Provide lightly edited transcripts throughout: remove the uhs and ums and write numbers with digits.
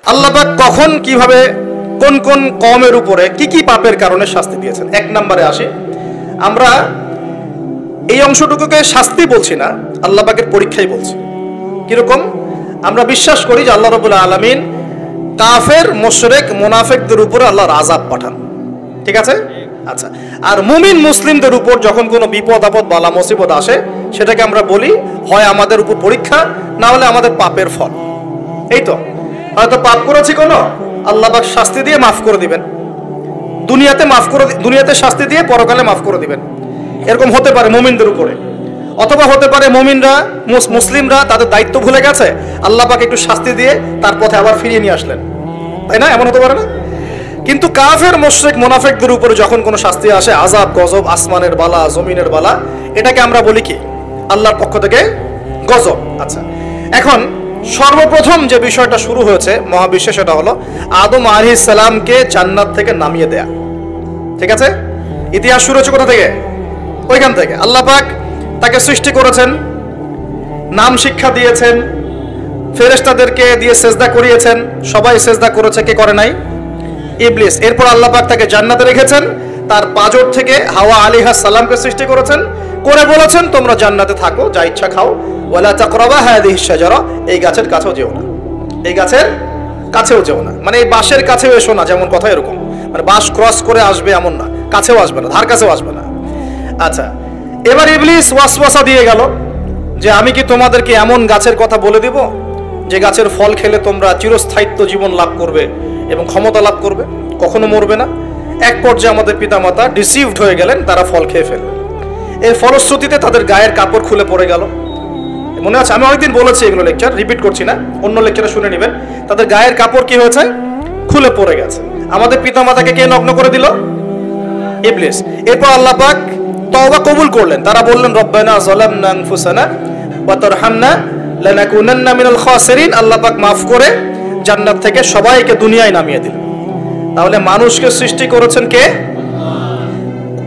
আল্লাহ পাক কখন কিভাবে কোন কোন কওমের উপরে কি কি পাপের কারণে শাস্তি দিয়েছেন। এক নম্বরে আসি, আমরা এই অংশটুকুকে শাস্তি বলছি না, আল্লাহ পাকের পরীক্ষাই বলছি। কিরকম? আমরা বিশ্বাস করি যে আল্লাহ রাব্বুল আলামিন কাফের, মুশরিক, মুনাফিকদের উপরে আল্লাহর আযাব পাঠান, ঠিক আছে? আচ্ছা, আর মুমিন মুসলিমদের উপর যখন কোনো বিপদ আপদ বালা মুসিবত আসে, সেটাকে আমরা বলি হয় আমাদের উপর পরীক্ষা, না হলে আমাদের পাপের ফল। এই তো, হয়তো পাপ করেছি কোনো, আল্লাহ পাক শাস্তি দিয়ে মাফ করে দিবেন, দুনিয়াতে শাস্তি দিয়ে পরকালে মাফ করে দিবেন। এরকম হতে পারে মুমিনদের উপরে, অথবা হতে পারে মুমিনরা, মুসলিমরা তাদের দায়িত্ব ভুলে গেছে, আল্লাহ পাক একটু শাস্তি দিয়ে তার পথে আবার ফিরিয়ে নিয়ে আসলেন, তাই না? এমন হতে পারে না? কিন্তু কাফের, মুশরিক, মুনাফিকদের উপরে যখন কোনো শাস্তি আসে, আযাব, গজব, আসমানের বালা, জমিনের বালা, এটাকে আমরা বলি কি? আল্লাহর পক্ষ থেকে গজব। আচ্ছা, এখন সর্বপ্রথম যে বিষয়টা শুরু হয়েছে মহাবিশ্বে, সেটা হলো আদম আলাইহিস সালামকে জান্নাত থেকে নামিয়ে দেয়া, ঠিক আছে? ইতিহাস শুরু হচ্ছে কোথা থেকে? ওইখান থেকে। আল্লাহ পাক তাকে সৃষ্টি করেছেন, নাম শিক্ষা দিয়েছেন, ফেরেশতাদেরকে দিয়ে সেজদা করিয়েছেন, সবাই সেজদা করেছে, কে করে নাই? ইবলিস। এরপর আল্লাহ পাক তাকে জান্নাতে রেখেছেন, তার পাঁজর থেকে হাওয়া আলাইহিস সালামকে সৃষ্টি করেছেন, করে বলেছেন তোমরা জান্নাতে থাকো, যা ইচ্ছা খাও, ওয়ালা তাকরাবা হাযিহিশ শাজারা, এই গাছের কাছেও যেও না, এই গাছের কাছেও যেও না, মানে এই বাঁশের কাছেও এসো না, যেমন কথা এরকম, মানে বাঁশ ক্রস করে আসবে এমন না, কাছেও আসবে না, ধার কাছেও আসবে না। আচ্ছা, এবার ইবলিস ওয়াসওয়াসা দিয়ে গেল যে আমি কি তোমাদেরকে এমন গাছের কথা বলে দিব যে গাছের ফল খেলে তোমরা চিরস্থায়িত্ব জীবন লাভ করবে এবং ক্ষমতা লাভ করবে, কখনো মরবে না। এক পর্যায়ে আমাদের পিতামাতা ডিসিভড হয়ে গেলেন, তারা ফল খেয়ে ফেলবে। এর ফলশ্রুতিতে তাদের গায়ের কাপড় খুলে পড়ে গেল। মনে আছে, আমি অনেকদিন বলেছি এগুলো, লেকচার রিপিট করছি না, অন্য লেকচারে শুনে নেবেন। তাদের গায়ের কাপড় কি হয়েছে? খুলে পড়ে গেছে। আমাদের পিতামাতাকে কে নগ্ন করে দিল? ইবলিস। এরপর আল্লাহ পাক তওবা কবুল করলেন, তারা বললেন রব্বানা যালামনা আনফুসানা ওয়া তারহামনা লানাকুনান্না মিনাল খাসিরিন। আল্লাহ পাক মাফ করে জান্নাত থেকে সবাইকে দুনিয়ায় নামিয়ে দিলেন। তাহলে মানুষকে সৃষ্টি করেছেন কে?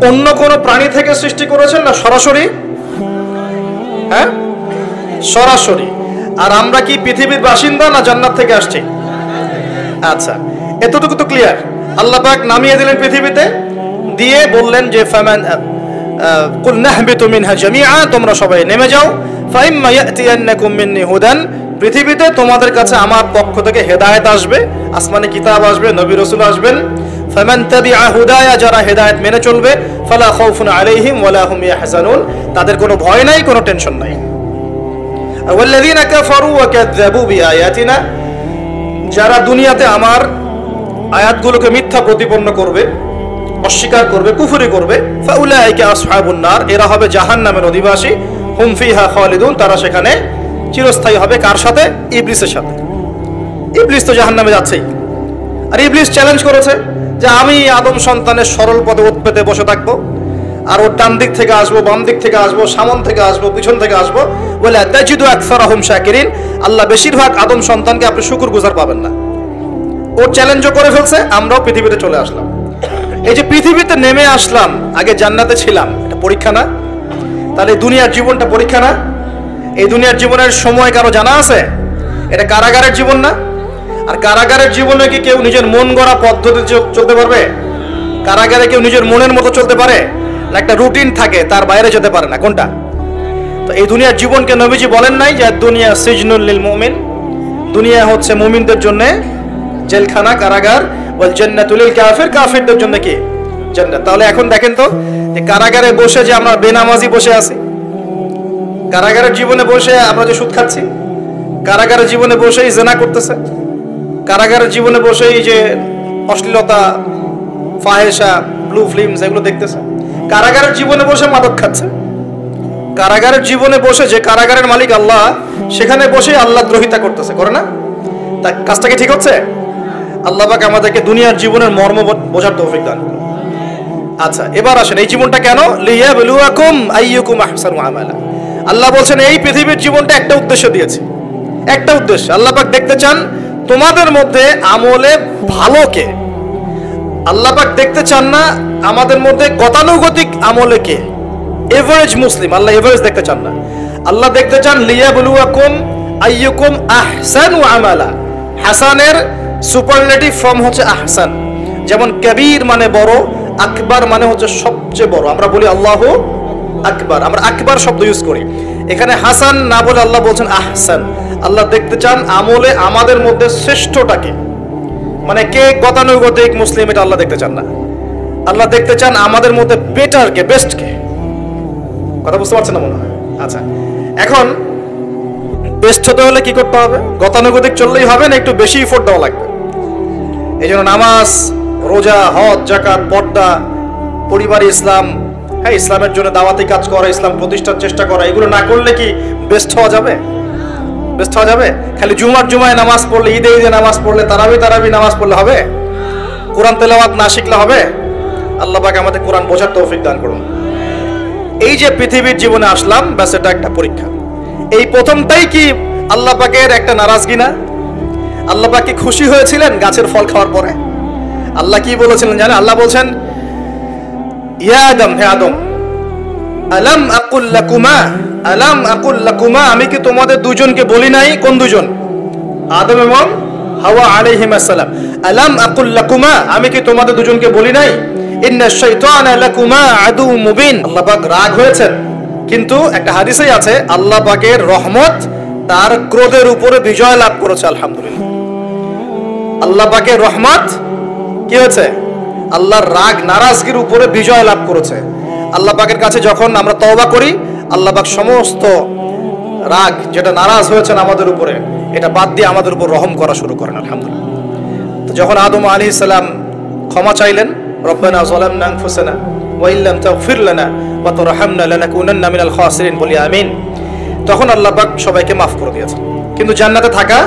অন্য কোন প্রাণী থেকে সৃষ্টি করেছেন না সরাসরি? হ্যাঁ, সরাসরি। আর আমরা কি পৃথিবীর বাসিন্দা না জান্নাত থেকে আসছি? আচ্ছা, এতটুকু তো ক্লিয়ার। আল্লাহ পাক নামিয়ে দিলেন পৃথিবীতে, দিয়ে বললেন যে ফামান কুল নাহবিতু মিনহা জামিআ, তোমরা সবাই নেমে যাও, ফাইম্মা ইয়াতিয়ান্নাকুম মিন্নি হুদান, পৃথিবীতে তোমাদের কাছে আমার পক্ষ থেকে হেদায়েত আসবে, আসমানে কিতাব আসবে, নবী রাসূল আসবেন। ফামান তাবিআ হুদায়া, যারা হেদায়েত মেনে চলবে, ফালা খাউফুন আলাইহিম ওয়ালা হুম ইয়াহজানুন, তাদের কোনো ভয় নাই, কোনো টেনশন নাই। ওয়াল্লাযীনা কাফারু ওয়া কাযযাবু বিআয়াতিনা, যারা দুনিয়াতে আমার আয়াতগুলোকে মিথ্যা প্রতিপন্ন করবে, অস্বীকার করবে, কুফরি করবে, ফাউলাইকা আসহাবুন নার, এরা হবে জাহান্নামের অধিবাসী, হুম ফিহা খালিদুন, তারা সেখানে চিরস্থায়ী হবে। কার সাথে? ইবলিসের সাথে। ইবলিস তো জাহান্নামে যাচ্ছেই। আর ইবলিস চ্যালেঞ্জ করেছে যে আমি আদম সন্তানের সরল পথে ওত পেতে বসে থাকবো, আর ওর ডান দিক থেকে আসবো, বাম দিক থেকে আসবো, সামন থেকে আসবো, পিছন থেকে আসবো, বলে তাজিদু আকসারাহুম শাকিরিন, আল্লাহ বেশিরভাগ আদম সন্তানকে আপনি শুকরগুজার পাবেন না। ওর চ্যালেঞ্জও করে ফেলছে, আমরাও পৃথিবীতে চলে আসলাম। এই যে পৃথিবীতে নেমে আসলাম, আগে জান্নাতে ছিলাম, এটা পরীক্ষা না? তাহলে দুনিয়ার জীবনটা পরীক্ষা না? এই দুনিয়ার জীবনের সময় কারো জানা আছে? এটা কারাগারের জীবন না? আর কারাগারের জীবনে কি কেউ নিজের মন গড়া পদ্ধতি চলতে পারবে? কারাগারে কেউ নিজের মনের মতো চলতে পারে না? একটা রুটিন থাকে, তার বাইরে যেতে পারে না। কোনটা? তো এই দুনিয়ার জীবনকে নবীজি বলেন নাই যে দুনিয়া সিজনুল লিল মুমিন, দুনিয়া হচ্ছে মুমিনদের জন্য জেলখানা, কারাগার, ওয়াল জান্নাতুল লিল কাফির, কাফিরদের জন্য কি? জান্নাত। তাহলে এখন দেখেন তো, যে কারাগারে বসে যে আমরা বেনামাজি বসে আছি, কারাগারের জীবনে বসে আমরা যে সুদ খাচ্ছি, কারাগারের জীবনে বসেই জিনা করতেছে, কারাগারের জীবনে বসেই যে অশ্লীলতা, ফাহেসা, ব্লু ফিল্মস এগুলো দেখতেছে, কারাগারের জীবনে বসে মাদক খাচ্ছে, কারাগারের জীবনে বসে, যে কারাগারের মালিক আল্লাহ, সেখানে বসে আল্লাহ দ্রোহিতা করতেছে, করে না? তা কাজটা কি ঠিক হচ্ছে? আল্লাহ পাক আমাদেরকে দুনিয়ার জীবনের মর্ম বোঝার তৌফিক দান করুন। আচ্ছা, এবার আসেন, এই জীবনটা কেন? লিয়াবলুয়াকুম আইয়ুকুম আহসানু আমালা। আল্লাহ বলছেন এই পৃথিবীর জীবনটা একটা উদ্দেশ্য দিয়েছে, একটা উদ্দেশ্য। আল্লাহ পাক দেখতে চান তোমাদের মধ্যে আমলে ভালো কে। আল্লাহ পাক দেখতে চান না আমাদের মধ্যে গতানুগতিক আমলে কে, এভারেজ মুসলিম। আল্লাহ এভারেজ দেখতে চান না, আল্লাহ দেখতে চান লিয়াবলুয়াকুম আইয়ুকুম আহসানু আমালা। হাসানের সুপারলেটিভ ফর্ম হচ্ছে আহসান। যেমন কবির মানে বড়, আকবার মানে হচ্ছে সবচেয়ে বড়। আমরা বলি আল্লাহু আকবার, আমরা আকবার শব্দ ইউজ করি। এখানে হাসান না বলে আল্লাহ বলছেন আহসান। আল্লাহ দেখতে চান আমলে আমাদের মধ্যে শ্রেষ্ঠটাকে, মানে কে গতানুগতিক মুসলিম, এটা আল্লাহ দেখতে চান না। আল্লাহ দেখতে চান আমাদের মধ্যে বেটার কে, বেস্ট কে। কথা বুঝতে পারছেন না মনে হয়? আচ্ছা, এখন বেস্ট হতে হলে কি করতে হবে? গতানুগতিক চললেই হবে না, একটু বেশি এফোর্ট দেওয়া লাগবে। এই জন্য নামাজ, রোজা, হজ, জাকাত, পর্দা, পরিবারে ইসলাম, হ্যাঁ, ইসলামের জন্য দাওয়াতি কাজ করা, ইসলাম প্রতিষ্ঠার চেষ্টা করা, এগুলো না করলে কি বেস্ট হওয়া যাবে? বেস্ট হওয়া যাবে? খালি জুমায় নামাজ পড়লে, ঈদে নামাজ পড়লে, তারাবি নামাজ পড়লে হবে? কোরআন তেলাওয়াত না শিখলে হবে? আল্লাহ পাক আমাদের কোরআন বোঝার তৌফিক দান করুন। এই যে পৃথিবীর জীবনে আসলাম, ব্যাস এটা একটা পরীক্ষা। এই প্রথমটাই কি আল্লাহ পাকের একটা নারাজগি না? আল্লাহ পাক কি খুশি হয়েছিলেন গাছের ফল খাওয়ার পরে? আল্লাহ কি বলেছিলেন জানেন? আল্লাহ বলছেন, ইয়া আদম, হে আদম, আলাম আকুল লাকুমা, আমি কি তোমাদের দুজনকে বলি নাই? কোন দুজন? আদম এবং হাওয়া আলাইহিমুস সালাম। আলাম আকুল লাকুমা, আমি কি তোমাদের দুজনকে বলি নাই? ইন্নাশ শাইতানা লাকুমা আদুউম মুবিন। আল্লাহ পাক রাগ হয়েছেন, কিন্তু একটা হাদিসেই আছে আল্লাহ পাকের রহমত তার ক্রোধের উপরে বিজয় লাভ করেছে। আলহামদুলিল্লাহ, আল্লাহ পাকের রহমত কি হয়েছে? আল্লাহর রাগ নারাজগির উপরে বিজয় লাভ করেছে। আল্লাহ পাকের কাছে যখন আমরা তওবা করি, আল্লাহ পাক সমস্ত রাগ যেটা নারাজ হয়েছেন আমাদের উপরে, এটা বাদ দিয়ে আমাদের উপর রহম করা শুরু করেন। আলহামদুলিল্লাহ। তো যখন আদম আলাইহিস সালাম ক্ষমা চাইলেন, রব্বানা যালামনা আনফুসানা ওয়া ইল্লাম তাগফির লানা ওয়া তারহামনা লানাকুনান্না মিনাল খাসিরিন, বলি আমিন, তখন আল্লাহ পাক সবাইকে মাফ করে দিয়েছেন। কিন্তু জান্নাতে থাকা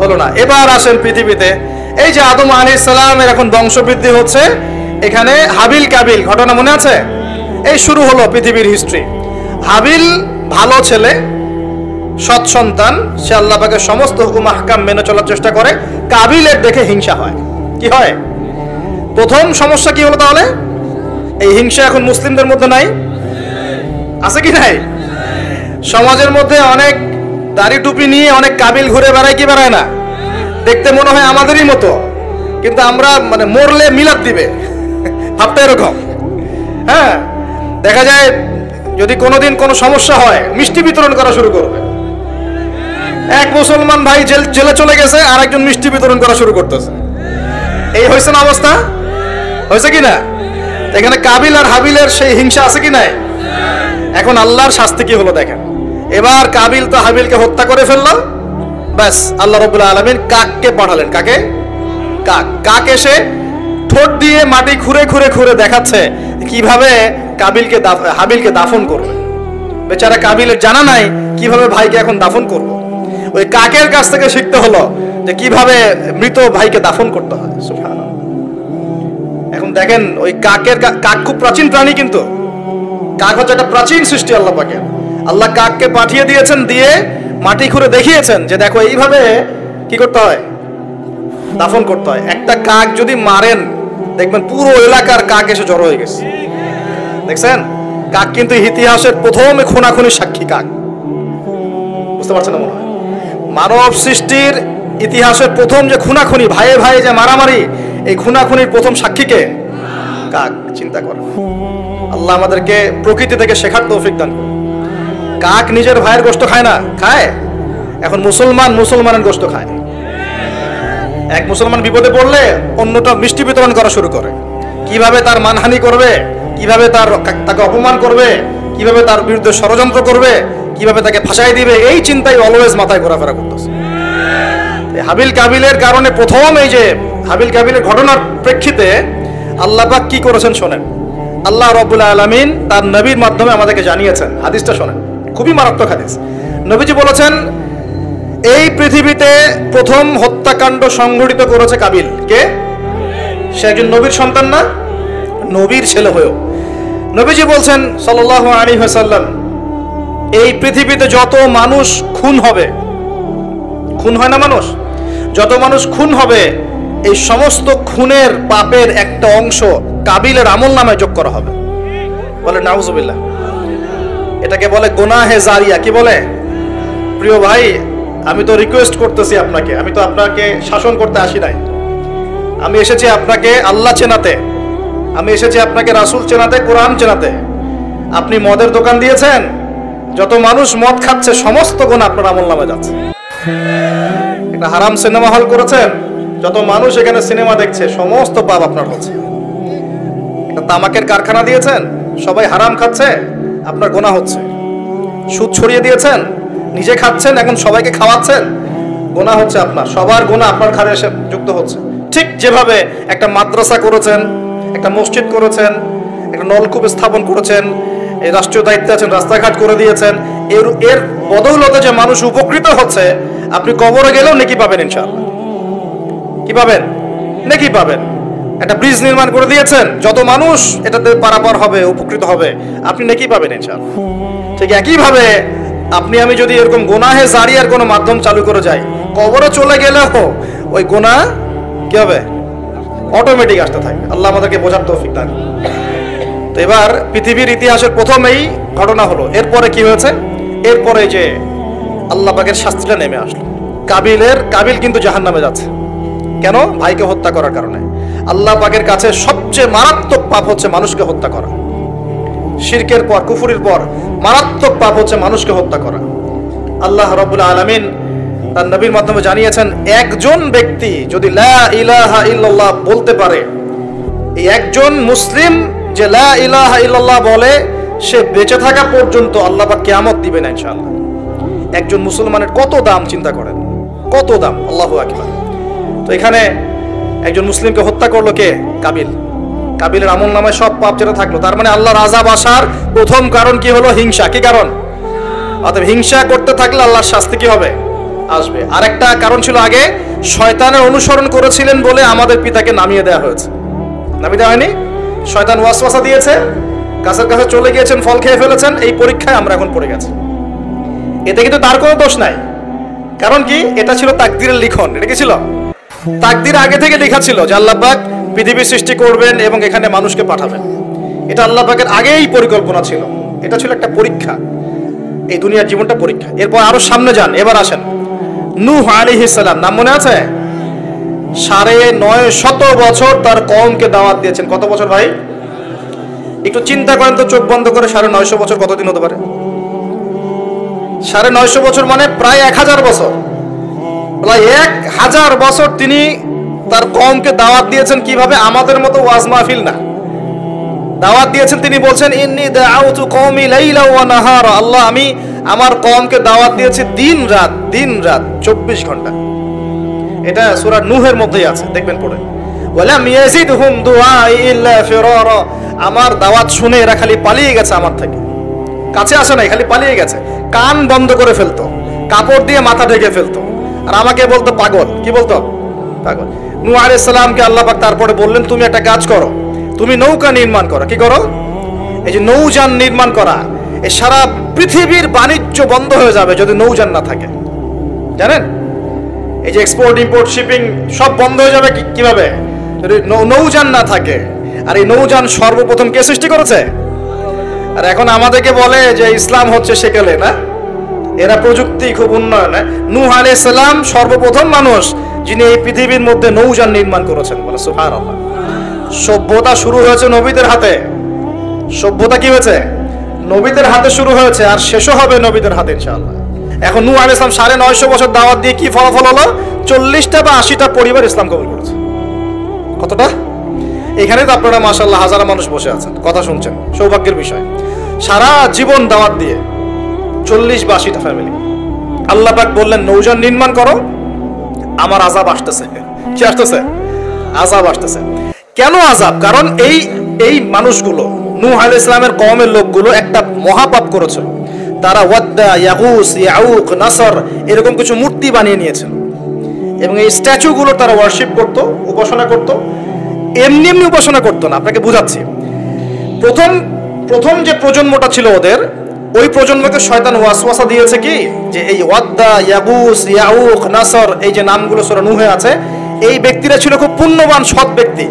হলো না। এবার আসেন পৃথিবীতে। এই যে আদম আলাইহিস সালামের এখন বংশবৃদ্ধি হচ্ছে, এখানে হাবিল কাবিল ঘটনা মনে আছে? এই শুরু হলো পৃথিবীর হিস্ট্রি। হাবিল ভালো ছেলে, সৎ সন্তান, সে আল্লাহ পাকের সমস্ত হুকুম আহকাম মেনে চলার চেষ্টা করে। কাবিলের দেখে হিংসা হয়। কি হয়? প্রথম সমস্যা কি হলো তাহলে? এই হিংসা এখন মুসলিমদের মধ্যে নাই? আছে কি নাই? সমাজের মধ্যে অনেক দাড়ি টুপি নিয়ে অনেক কাবিল ঘুরে বেড়ায়, কি বেড়ায় না? দেখতে মনে হয় আমাদেরই মতো, কিন্তু আমরা মানে মরলে মিলাদ দিবে, ভাবটা এরকম। হ্যাঁ, দেখা যায় যদি কোনোদিন কোনো সমস্যা হয়, মিষ্টি বিতরণ করা শুরু করবে। এক মুসলমান ভাই জেলে চলে গেছে, আর একজন মিষ্টি বিতরণ করা শুরু করতেছে। এই হয়েছে না অবস্থা? হয়েছে কি না? এখানে কাবিল আর হাবিলের সেই হিংসা আছে কি নাই? এখন আল্লাহর শাস্তি কি হলো দেখেন। এবার কাবিল তো হাবিলকে হত্যা করে ফেললো, ব্যাস আল্লাহ রাব্বুল আলামিন কাককে পাঠালেন। কাকে? কাক এসে ঠোঁট দিয়ে মাটি খুঁড়ে খুঁড়ে খুঁড়ে দেখাচ্ছে কিভাবে হাবিলকে দাফন করবে। বেচারা কাবিলের জানা নাই কিভাবে ভাইকে এখন দাফন করবে। ওই কাকের কাছ থেকে শিখতে হলো যে কিভাবে মৃত ভাইকে দাফন করতে হয়। সুবহানাল্লাহ। এখন দেখেন ওই কাক খুব প্রাচীন প্রাণী, কিন্তু কাক হচ্ছে একটা প্রাচীন সৃষ্টি আল্লাহ পাকের। আল্লাহ কাককে পাঠিয়ে দিয়েছেন, দিয়ে মাটি খুঁড়ে দেখিয়েছেন যে দেখো এইভাবে কি করতে হয়, দাফন করতে হয়। একটা কাক যদি মারেন, দেখবেন পুরো এলাকার কাক এসে জড়ো হয়ে গেছে। দেখছেন? কাক কিন্তু ইতিহাসের প্রথম খুনাখুনির সাক্ষী। কাক, বুঝতে পারছেন না মনে হয়? মানব সৃষ্টির ইতিহাসের প্রথম যে খুনাখুনি, ভাইয়ে ভাই যে মারামারি, এই খুনাখুনির প্রথম সাক্ষীকে কাক। চিন্তা করেন। আল্লাহ আমাদেরকে প্রকৃতি থেকে শেখার তৌফিক দান করুন। কাক নিজের ভাইয়ের গোশত খায় না? খায়। এখন মুসলমানের গোশত খায়। এক মুসলমান বিপদে পড়লে অন্যটা মিষ্টি বিতরণ করা শুরু করে। কিভাবে তার মানহানি করবে, কিভাবে তাকে অপমান করবে, কিভাবে তার বিরুদ্ধে ষড়যন্ত্র করবে, কিভাবে তাকে ফাঁসাই দিবে, এই চিন্তাই অলওয়েজ মাথায় ঘোরাফেরা করতেছে। হাবিল কাবিলের কারণে প্রথম এই যে হাবিল কাবিলের ঘটনার প্রেক্ষিতে আল্লাহ পাক কি করেছেন শোনেন। আল্লাহ রাব্বুল আলামিন তার নবীর মাধ্যমে আমাদেরকে জানিয়েছেন। হাদিসটা শোনেন, খুবই মারাত্মক হাদিস। নবীজি বলেছেন, এই পৃথিবীতে প্রথম হত্যাকাণ্ড সংঘটিত করেছে কাবিল। কে? সে একজন নবীর সন্তান না? নবীর ছেলে হয়েও নবীজি বলছেন সাল্লাল্লাহু আলাইহি ওয়াসাল্লাম, এই পৃথিবীতে যত মানুষ খুন হবে, খুন হয় না মানুষ, যত মানুষ খুন হবে, এই সমস্ত খুনের পাপের একটা অংশ কাবিলের আমল নামায় যোগ করা হবে। বলে নাউজুবিল্লাহ। এটাকে বলে গুনাহে জারিয়া। কি বলে? প্রিয় ভাই, আমি তো রিকোয়েস্ট করতেছি আপনাকে, আমি তো আপনাকে শাসন করতে আসি নাই। আমি এসেছি আপনাকে আল্লাহ চেনাতে, আমি এসেছি আপনাকে রাসূল চেনাতে, কোরআন চেনাতে। আপনি মদের দোকান দিয়েছেন, যত মানুষ মদ খাচ্ছে সমস্ত গুণ আপনার আমলনামে যাচ্ছে। একটা হারাম সিনেমা হল করেছেন, যত মানুষ এখানে সিনেমা দেখছে সমস্ত পাপ আপনার হচ্ছে। একটা তামাকের কারখানা দিয়েছেন, সবাই হারাম খাচ্ছে, আপনার গুনাহ হচ্ছে। সুদ ছড়িয়ে দিয়েছেন, নিজে খাচ্ছেন, এখন সবাইকে খাওয়াচ্ছেন, গুনাহ হচ্ছে আপনার। সবার গুনাহ আপনার ঘাড়ে এসে যুক্ত হচ্ছে। ঠিক যেভাবে একটা মাদ্রাসা করেছেন, একটা মসজিদ করেছেন, একটা নলকূপ স্থাপন করেছেন, এই রাষ্ট্রীয় দায়িত্বে আছেন, রাস্তাঘাট করে দিয়েছেন, এর বদৌলতে যে মানুষ উপকৃত হচ্ছে, আপনি কবরে গেলেও নেকি পাবেন ইনশাআল্লাহ। কি পাবেন? নেকি পাবেন। একটা ব্রিজ নির্মাণ করে দিয়েছেন, যত মানুষ এটাতে পারাপার হবে, উপকৃত হবে, আপনি নেকি পাবেন ইনশাআল্লাহ। ঠিক একইভাবে আপনি আমি যদি এরকম গুনাহে জারিয়ার কোনো মাধ্যম চালু করে যাই, কবরে চলে গেলেও ওই গুনাহ কি হবে? অটোমেটিক আসতে থাকবে। আল্লাহ আমাদেরকে বোঝার তৌফিক দান। তো এবার পৃথিবীর ইতিহাসের প্রথমেই ঘটনা হলো, এরপরে কি হয়েছে? এরপরে যে আল্লাহ পাকের শাস্তিটা নেমে আসলো। কাবিল কিন্তু জাহান্নামে যাচ্ছে। কেন? ভাইকে হত্যা করার কারণে। আল্লাহ পাকের কাছে সবচেয়ে মারাত্মক পাপ হচ্ছে মানুষকে হত্যা করা। শিরকের পর, কুফরির পর মারাত্মক পাপ হচ্ছে মানুষকে হত্যা করা। আল্লাহ রাব্বুল আলামিন তার নবীর মাধ্যমে জানিয়েছেন, একজন ব্যক্তি যদি লা ইলাহা ইল্লাল্লাহ বলতে পারে, এই একজন মুসলিম যে লা ইলাহা ইল্লাল্লাহ বলে, সে বেঁচে থাকা পর্যন্ত আল্লাহ পাক কিয়ামত দিবেন ইনশাআল্লাহ। একজন মুসলমানের কত দাম চিন্তা করেন, কত দাম! আল্লাহু আকবার। তো এখানে একজন মুসলিমকে হত্যা করলো কে? কাবিলের আমল নামায় সব পাপ যেটা থাকলো, তার মানে আল্লাহর আযাব আসার প্রথম কারণ কি হলো? হিংসা। কি কারণ? অতএব হিংসা করতে থাকলে আল্লাহর শাস্তি কি হবে? আসবে। আরেকটা কারণ ছিল, আগে শয়তানের অনুসরণ করেছিলেন বলে আমাদের পিতাকে নামিয়ে দেওয়া হয়েছে। নামিয়ে দেওয়া হয়নি? শয়তান ওয়াসওয়াসা দিয়েছে, গাছের কাছে চলে গিয়েছেন, ফল খেয়ে ফেলেছেন, এই পরীক্ষায় আমরা এখন পড়ে গেছি। এতে কিন্তু তার কোনো দোষ নাই। কারণ কি? এটা ছিল তাকদীরের লিখন। এটা কি ছিল? তাকদীর আগে থেকে লেখা ছিল যে আল্লাহ পাক পৃথিবী সৃষ্টি করবেন এবং এখানে মানুষকে পাঠাবেন। এটা আল্লাহ পাকের আগেই পরিকল্পনা ছিল। এটা ছিল একটা পরীক্ষা, এই দুনিয়ার জীবনটা পরীক্ষা। এরপর আরো সামনে যান, এবার আসেন নূহ আলাইহিস সালাম। নাম মনে আছে? 950 বছর তার কওমকে দাওয়াত দিয়েছেন। কত বছর ভাই? একটু চিন্তা করেন তো, চোখ বন্ধ করে 950 বছর কতদিন হতে পারে? 950 বছর মানে প্রায় 1000 বছর। প্রায় 1000 বছর তিনি তার কওমকে দাওয়াত দিয়েছেন। কিভাবে? আমাদের মতো ওয়াজ মাহফিল না, দাওয়াত দিয়েছেন। তিনি বলছেন, ইন্নী দাআউতু কওমি লাইলা ওয়া নাহারা। আল্লাহ, আমি আমার কওমকে দাওয়াত দিয়েছি দিন রাত 24 ঘন্টা। এটা সূরা নূহের মধ্যেই আছে, দেখবেন পড়ে। ওয়ালাম ইয়াজিদহুম দুআই ইল্লা ফিরারা। আমার দাওয়াত শুনে এরা খালি পালিয়ে গেছে আমার থেকে, কাছে আসে নাই, খালি পালিয়ে গেছে। কান বন্ধ করে ফেলতো, কাপড় দিয়ে মাথা ঢেকে ফেলতো, আর আমাকে বলতো পাগল। কি বলতো? পাগল। নূহ আলাইহিস সালামকে আল্লাহ পাক তারপরে বললেন, তুমি একটা কাজ করো, তুমি নৌকা নির্মাণ করো। কি করো? এই যে নৌযান নির্মাণ করা, এই সারা পৃথিবীর বাণিজ্য বন্ধ হয়ে যাবে যদি নৌযান না থাকে। জানেন, এই যে এক্সপোর্ট ইম্পোর্ট শিপিং সব বন্ধ হয়ে যাবে। কিভাবে? যদি নৌযান না থাকে। আর এই নৌযান সর্বপ্রথম কে সৃষ্টি করেছে? আর এখন আমাদেরকে বলে যে ইসলাম হচ্ছে সেকেলে, না? এরা প্রযুক্তি খুব উন্নয়ন। নূহ আলাইহিস সালাম সর্বপ্রথম মানুষ যিনি এই পৃথিবীর মধ্যে নৌযান নির্মাণ করেছেন। বলে সুবহানাল্লাহ। সভ্যতা শুরু হয়েছে নবীদের হাতে। সভ্যতা কি হয়েছে? নবীদের হাতে শুরু হয়েছে, আর শেষও হবে নবীদের হাতে ইনশাআল্লাহ। এখন নূহ আলাইহিস সালাম 950 বছর দাওয়াত দিয়ে কি ফলাফল হলো? 40টা বা 80টা পরিবার ইসলাম কবুল করেছে। কতটা? এখানে তো আপনারা মাশাআল্লাহ হাজার মানুষ বসে আছেন, কথা শুনছেন, সৌভাগ্যের বিষয়। সারা জীবন দাওয়াত দিয়ে 40 বা 80টা ফ্যামিলি। আল্লাহ পাক বললেন, নৌযান নির্মাণ করো, আমার আযাব আসতেছে। কি আসতেছে? আযাব আসতেছে। কেন আযাব? কারণ এই মানুষগুলো, নূহ আলাইহিস সালামের কওমের লোকগুলো একটা মহাপাপ করেছিল। তারা ওয়াদ্দা, ইয়াগুস, ইয়াউক, নাসর এরকম কিছু মূর্তি বানিয়ে নিয়েছিল, এবং এই স্ট্যাচুগুলো তারা ওয়ার্শিপ করত, উপাসনা করত। এমনি এমনি উপাসনা করতো না। আপনাকে বুঝাচ্ছি। প্রথম যে প্রজন্মটা ছিল ওদের, ওই প্রজন্মকে শয়তান ওয়াসওয়াসা দিয়েছে কি, যে এই ওয়াদ্দা, ইয়াগুস, ইয়াউক, নাসর এই যে নামগুলো সূরা নূহে আছে, এই ব্যক্তিরা ছিল খুব পুণ্যবান সৎ ব্যক্তি,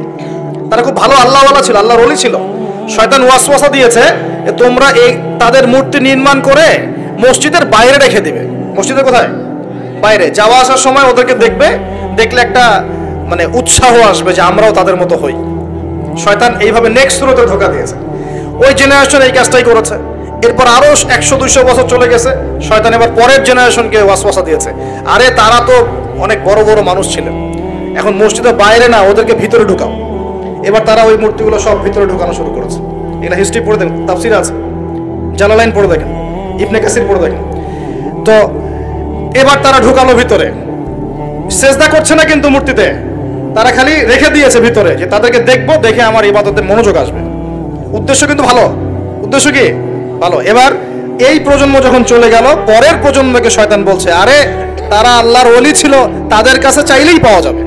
তারা খুব ভালো আল্লাহওয়ালা ছিল, আল্লাহর ওলি ছিল। শয়তান ওয়াসওয়াসা দিয়েছে যে তোমরা এই তাদের মূর্তি নির্মাণ করে মসজিদের বাইরে রেখে দিবে। মসজিদের কোথায়? বাইরে যাওয়া আসার সময় ওদেরকে দেখবে, দেখলে একটা মানে উৎসাহ আসবে যে আমরাও তাদের মতো হই। শয়তান এইভাবে নেক্সট স্রোতে ধোকা দিয়েছে। ওই জেনারেশন এই কাজটাই করেছে। এরপর আরো 100-200 বছর চলে গেছে, শয়তান এবার পরের জেনারেশনকে ওয়াসওয়াসা দিয়েছে, আরে তারা তো অনেক বড় বড় মানুষ ছিলেন, এখন মসজিদের বাইরে না, ওদেরকে ভিতরে ঢুকাও। এবার তারা ওই মূর্তিগুলো সব ভিতরে ঢুকানো শুরু করেছে। এটা হিস্ট্রি পড়ে দেখেন, তাফসির আছে, জালালাইন পড়ে দেখেন, ইবনে কাসির পড়ে দেখেন। তো এবার তারা ঢুকালো ভিতরে, সেজদা করছে না কিন্তু মূর্তিতে, তারা খালি রেখে দিয়েছে ভিতরে যে তাদেরকে দেখবো, দেখে আমার ইবাদতে মনোযোগ আসবে। উদ্দেশ্য কিন্তু ভালো, উদ্দেশ্য কি ভালো। এবার এই প্রজন্ম যখন চলে গেল, পরের প্রজন্মকে শয়তান বলছে আরে তারা আল্লাহর ওলি ছিল, তাদের কাছে চাইলেই পাওয়া যাবে।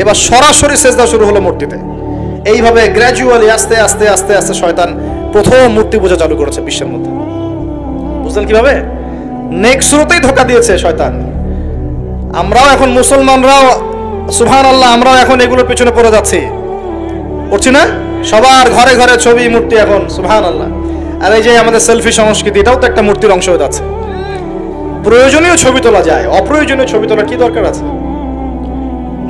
এবার সরাসরি সেজদা শুরু হলো মূর্তিতে। এইভাবে গ্র্যাজুয়ালি আস্তে আস্তে আস্তে আস্তে শয়তান প্রথম মূর্তি পূজা চালু করেছে বিশ্বের মধ্যে। বুঝলেন কিভাবে? নেক্সট শুরুতেই ধোকা দিয়েছে শয়তান। আমরাও এখন মুসলমানরাও সুবহানাল্লাহ, আমরাও এখন এগুলোর পিছনে পড়ে যাচ্ছি, পড়ছি না? সবার ঘরে ঘরে ছবি মূর্তি এখন, সুবহানাল্লাহ। আর এই যে আমাদের সেলফি সংস্কৃতি, এটাও তো একটা মূর্তির অংশ হয়ে যাচ্ছে। প্রয়োজনীয় ছবি তোলা যায়, অপ্রয়োজনীয় ছবি তোলার কি দরকার আছে?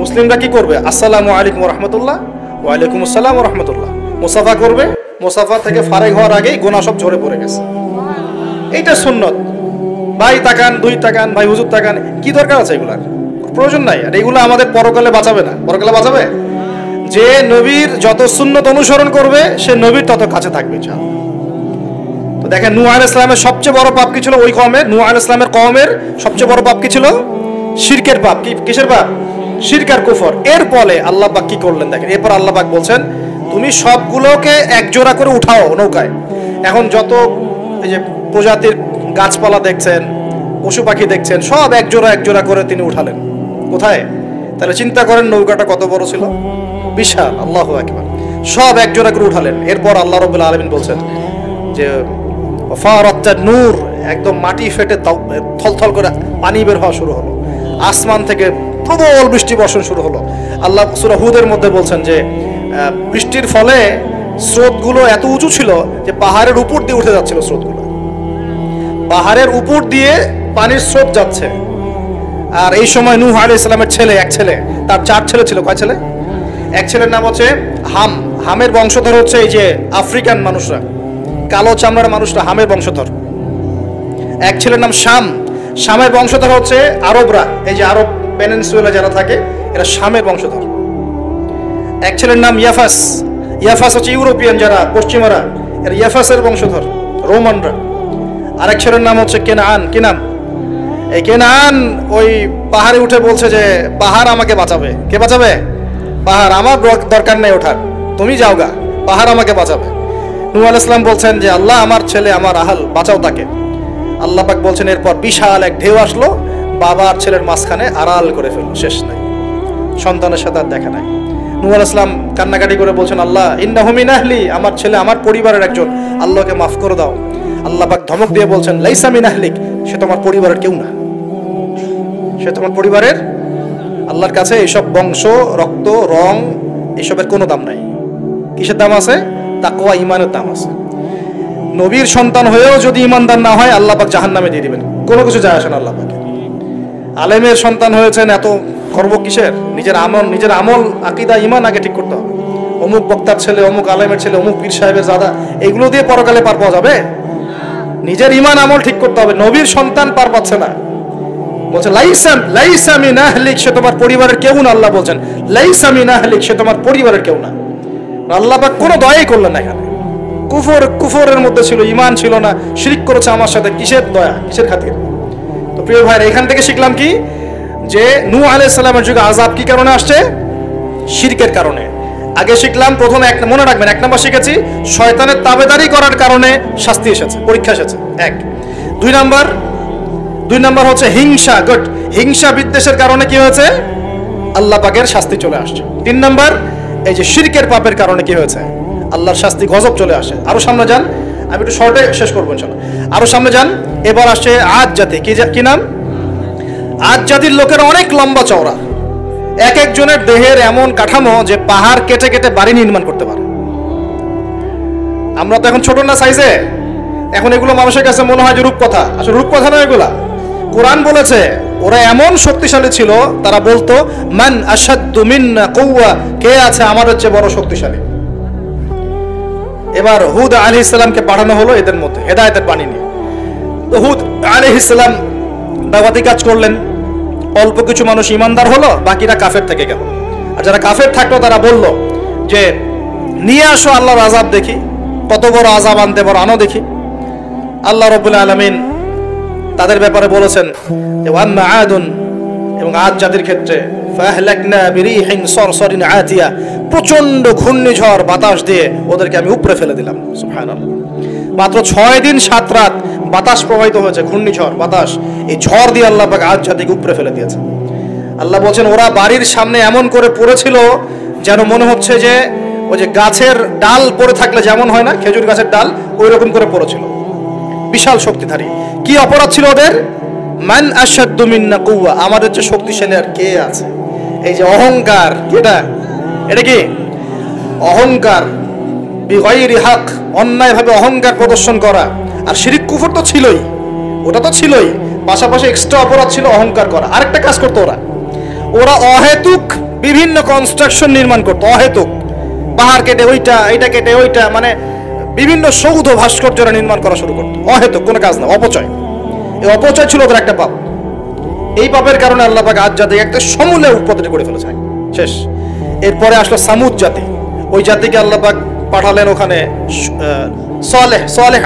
মুসলিমরা কি করবে? আসসালামু আলাইকুম রহমতুল্লাহ, ওয়ালাইকুম আসসালাম রহমতুল্লাহ, মুসাফা করবে, মুসাফা থেকে ফারেক হওয়ার আগেই গোনা সব ঝরে পড়ে গেছে। এইটা সুন্নত। ভাই তাকান, দুই তাকান, ভাই হুজুর তাকান, কি দরকার আছে এগুলার? প্রয়োজন নাই। আর এগুলো আমাদের পরকালে বাঁচাবে না। পরকালে বাঁচাবে যে নবীর যত সুন্নত অনুসরণ করবে, সে নবীর তত কাছে থাকবে। তো দেখেন, নূহ আলাইহিস সালামের সবচেয়ে বড় পাপ কি ছিল? ওই কওমের, নূহ আলাইহিস সালামের কওমের সবচেয়ে বড় পাপ কি ছিল? শিরকের পাপ। কিসের পাপ? শিরক আর কুফর। এর ফলে আল্লাহ পাক কি করলেন দেখেন। এরপর আল্লাহ পাক বলছেন তুমি সবগুলোকে একজোড়া করে উঠাও নৌকায়। এখন যত এই যে প্রজাতির গাছপালা দেখছেন, পশু পাখি দেখছেন, সব একজোড়া একজোড়া করে তিনি উঠালেন। কোথায়? তাহলে চিন্তা করেন নৌকাটা কত বড় ছিল, বিশাল। আল্লাহু আকবার। সব একজোড়া করে উঠালেন। এরপর আল্লাহ রাব্বুল আলামিন বলছেন যে ফারাতান নূর, একদম মাটি ফেটে থলথল করে পানি বের হওয়া শুরু হলো, আসমান থেকে প্রবল বৃষ্টি বর্ষণ শুরু হলো। আল্লাহ সূরা হুদের মধ্যে বলছেন যে বৃষ্টির ফলে স্রোতগুলো এত উঁচু ছিল যে পাহাড়ের উপর দিয়ে উঠে যাচ্ছিল স্রোতগুলো, পাহাড়ের উপর দিয়ে পানির স্রোত যাচ্ছে। আর এই সময় নূহ আলাইহিস সালামের ছেলে, এক ছেলে, তার 4 ছেলে ছিল। কয় ছেলে? এক ছেলের নাম হচ্ছে হাম। হামের বংশধর হচ্ছে এই যে আফ্রিকান মানুষরা, কালো চামড়ার মানুষরা হামের বংশধর। এক ছেলের নাম শাম। শামের বংশধর হচ্ছে আরবরা, এই যে আরব পেনিনসুলা যারা থাকে, এরা শামের বংশধর। এক ছেলের নাম ইয়াফাস। ইয়াফাস হচ্ছে ইউরোপিয়ান যারা, পশ্চিমারা, এরা ইয়াফাসের বংশধর, রোমানরা। আরেক ছেলের নাম হচ্ছে কেনান। কি নাম? এই কেনান ওই পাহাড়ে উঠে বলছে যে পাহাড় আমাকে বাঁচাবে। কে বাঁচাবে? পাহাড়। আমার দরকার নেই ওঠার, তুমি যাও গা, পাহাড় আমাকে বাঁচাবে। নূহ আলাইহিস সালাম বলছেন যে আল্লাহ আমার ছেলে, আমার আহাল, বাঁচাও তাকে। আল্লাহ পাক বলছেন এরপর বিশাল এক ঢেউ আসলো, বাবা আর ছেলের মাঝখানে আড়াল করে ফেললো, শেষ নাই, সন্তানের সাথে আর দেখা নাই। নূহ আলাইহিস সালাম কান্নাকাটি করে বলছেন আল্লাহ ইন্নাহু মিন আহলি, আমার ছেলে আমার পরিবারের একজন, আল্লাহকে মাফ করে দাও। আল্লাহ পাক ধমক দিয়ে বলছেন লাইসা মিন আহলিক, সে তোমার পরিবারের কেউ না, সে তোমার পরিবারের। আল্লাহর কাছে এইসব বংশ, রক্ত, রং, এসবের কোনো দাম নাই। কিসের দাম আছে? তাকওয়া, ঈমানের দাম আছে। নবীর সন্তান হয়েও যদি ঈমানদার না হয়, আল্লাহ পাক জাহান্নামে দিয়ে দিবেন, কোনো কিছু যায় আসে না আল্লাহ পাকে। আলেমের সন্তান হয়েছেন, এত গর্ব কিসের? নিজের আমল, আকীদা, ঈমান আগে ঠিক করতে হবে। অমুক বক্তার ছেলে, অমুক আলেমের ছেলে, অমুক পীর সাহেবের জাদা, এগুলো দিয়ে পরকালে পার পাওয়া যাবে? নিজের ঈমান আমল ঠিক করতে হবে। নবীর সন্তান পার পাচ্ছে না, বলছে লাইসা মিন আহলিক, সে তোমার পরিবারের কেউ না। আল্লাহ বলছেন লাইসা মিন আহলিক, সে তোমার পরিবারের কেউ না। আল্লাহ পাক কোনো দয়াই করলেন না এখানে। কুফরের মধ্যে ছিল, ঈমান ছিল না, শিরক করেছে আমার সাথে, কিসের দয়া, কিসের খাতির? তো প্রিয় ভাইরা, এখান থেকে শিখলাম কি? যে নূহ আলাইহিস সালামের যুগে আযাব কি কারণে আসছে? শিরকের কারণে। আগে শিখলাম, প্রথমে মনে রাখবেন, 1 নম্বর শিখেছি শয়তানের তাবেদারি করার কারণে শাস্তি এসেছে, পরীক্ষা এসেছে, 1। 2 নম্বর হচ্ছে হিংসা, হিংসা বিদ্বেষের কারণে কি হয়েছে? আল্লাহ পাকের শাস্তি চলে আসছে। 3 নম্বর, এই যে শিরকের পাপের কারণে কি হয়েছে? আল্লাহর শাস্তি, গজব চলে আসে। আরো সামনে যান, আমি একটু শর্টে শেষ করবো ইনশাআল্লাহ। আরো সামনে যান, এবার আসছে আদ জাতি। কি নাম? আদ জাতির লোকেরা অনেক লম্বা চওড়া, এক একজনের দেহের এমন কাঠামো যে পাহাড় কেটে কেটে বাড়ি নির্মাণ করতে পারে। আমরা তো এখন ছোট না সাইজে, এখন এগুলো মানুষের কাছে মনে হয় যে রূপকথা, আসলে রূপকথা নয় এগুলা। কোরআন বলেছে ওরা এমন শক্তিশালী ছিল, তারা বলতো মান আশাদ্দু মিন্না কুওয়া, কে আছে আমাদের চেয়ে বড় শক্তিশালী। এবার হুদ আলাইহিস সালামকে পাঠানো হলো এদের মধ্যে হেদায়েতের বাণী নিয়ে। তো হুদ আলাইহিস সালাম দাওয়াতি কাজ করলেন, অল্প কিছু মানুষ ইমানদার হলো, বাকিরা কাফের থেকে গেল। আর যারা কাফের থাকলো তারা বলল যে নিয়ে আসো আল্লাহর আযাব দেখি, কত বড় আযাব আনতে পারো আনো দেখি। আল্লাহ রাব্বুল আলামিন তাদের ব্যাপারে বলেছেন যে ওয়াম্মা আদুন, এবং আদ জাতির ক্ষেত্রে ফাহলাকনা বিরিহিন সরসরিন আতিয়া, প্রচন্ড ঘূর্ণিঝড় বাতাস দিয়ে ওদেরকে আমি উপরে ফেলে দিলাম। সুবহানাল্লাহ, মাত্র 6 দিন 7 রাত বাতাস প্রবাহিত হয়েছে, ঘূর্ণিঝড় বাতাস, এই ঝড় দিয়ে আল্লাহ পাক আদ জাতিকে উপরে ফেলে দিয়েছে। আল্লাহ বলছেন ওরা বাড়ির সামনে এমন করে পড়েছিল যেন মনে হচ্ছে যে ওই যে গাছের ডাল পড়ে থাকলে যেমন হয় না, খেজুর গাছের ডাল, ওই রকম করে পড়েছিল। বিশাল শক্তিধারী। কি অপরাধ ছিল ওদের? মান আশাদ্দু মিন্না কুওয়া, আমাদের যে শক্তিশালী আর কে আছে। এই যে অহংকার, এটা কি অহংকার, বিগাইরি হক, অন্যায়ভাবে অহংকার প্রদর্শন করা। আর শিরক কুফর তো ছিলই, ওটা তো ছিলই, পাশাপাশি এক্সট্রা অপরাধ ছিল অহংকার করা। আরেকটা কাজ করতো ওরা অহেতুক বিভিন্ন কনস্ট্রাকশন নির্মাণ করতো, অহেতুক পাহাড় কেটে ওইটা, এইটা কেটে ওইটা, মানে বিভিন্ন সৌধ ভাস্কর্যরা নির্মাণ করা শুরু করতো, অহেতুক কোনো কাজ না, অপচয়। এই অপচয় ছিল ওদের একটা পাপ। এই পাপের কারণে আল্লাহ পাক আদ জাতিকে একটা সমূলে উৎপত্তি করে ফেলেছে, শেষ। এরপরে আসলো সামুদ জাতি, ওই জাতিকে আল্লাহ পাক পাঠালেন ওখানে সালেহ